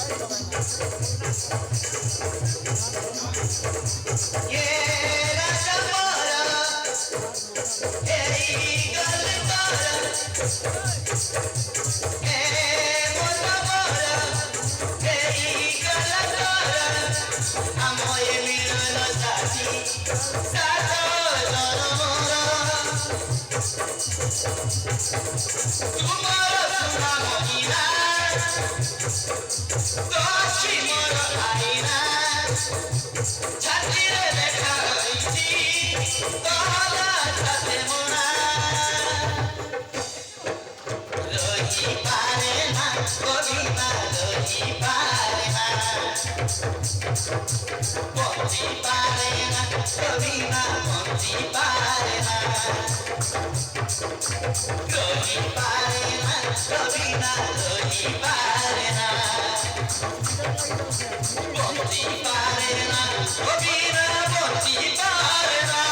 ये रसमारा तेरी गलतारा ए मोतमारा तेरी गलतारा हमोए मिलन साथी साथो जनमोरा तुम्हारा सुना मदीना दोषी मोर आईना छातीरे देखा हईची तोहरा साथे मोरा रही पारे ना कविता रही पारे ना पहुंची पारे ना कविता पहुंची पारे ना रही पारे ना कविता रही पारे ना पहुंची पारे ना कविता पहुंची पारे ना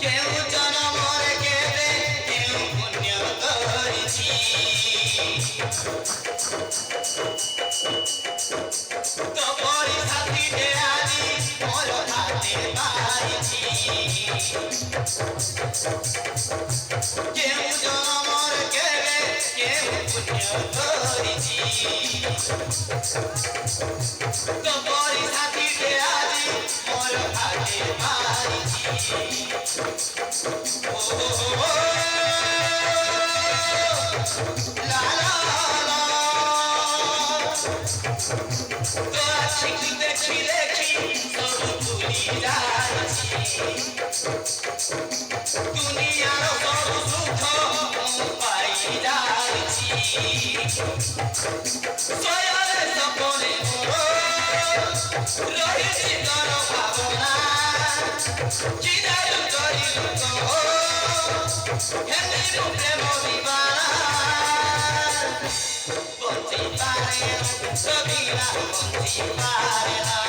केहू जनमर केबे केहू पुण्य करिछि तोपरि साथीटे आजी मोर हाते पाइछि केहू जनमर केबे केहू पुण्य करिछि तोपरि साथीटे आजी मोर हाते पाइछि La la la তোরা ঠিক দেখি দেখি সব ভুলি যাচ্ছি দুনিয়ার সব সুখ পাই যাচ্ছি সয়ারে সপনে মোর রয়েছি তোর ভাবনা চিদায়ু করিলু তো হেমিলু প্রেম দিবানা বঞ্চি পারে কবিরা বঞ্চি পারে না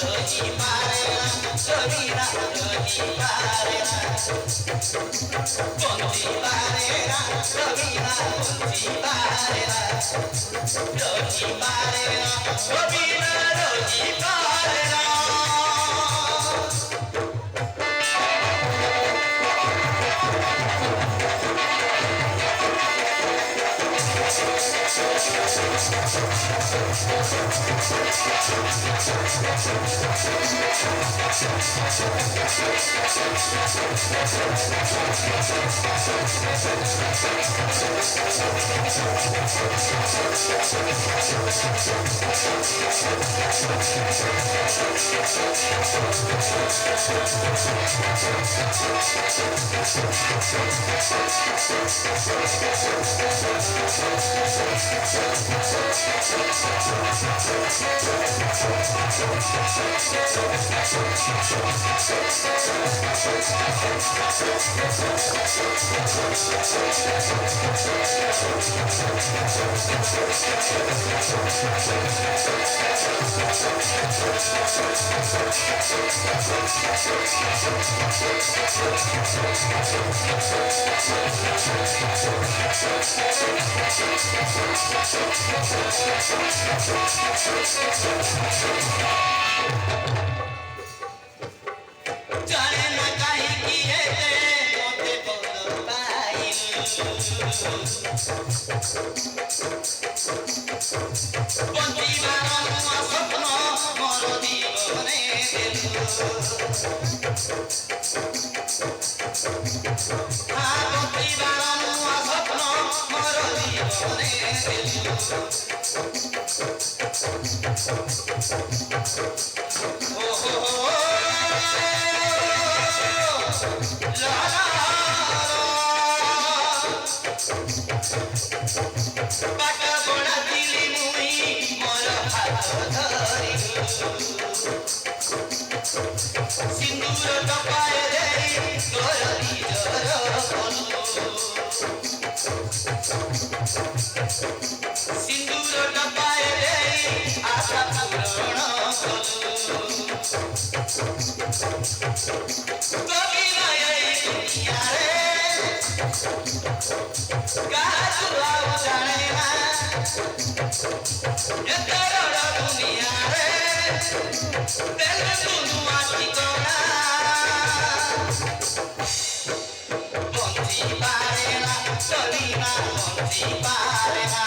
রহি পারে না কবিরা রহি পারে না বঞ্চি পারে না কবিরা বঞ্চি পারে না রহি পারে না কবিরা রহি পারে না जाने ना काहे किए ते मोते बोल पाइल बंदी बारन स्वप्न मोर जीवने देलु बंदी बारन स्वप्न मोर जीवने देलु हो हो हो ला ला बाटा बड़ा दिली मुई मोर हाथ धरिलु सिंदूर टपाए देई तोर निजर बोलु सिंदूर टपाए देई आशा पूरण कलु कभी नई दुनिया रे गाजु आउ जाने ना एतरड़ दुनिया रे दिल सुनु आखी कोना बंजी पारे ना चली ना बंजी पारे ना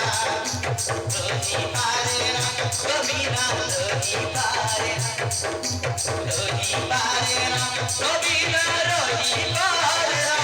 रही पारे ना कभी ना रही पारे ना रही पारे ना कभी ना रही पारे ना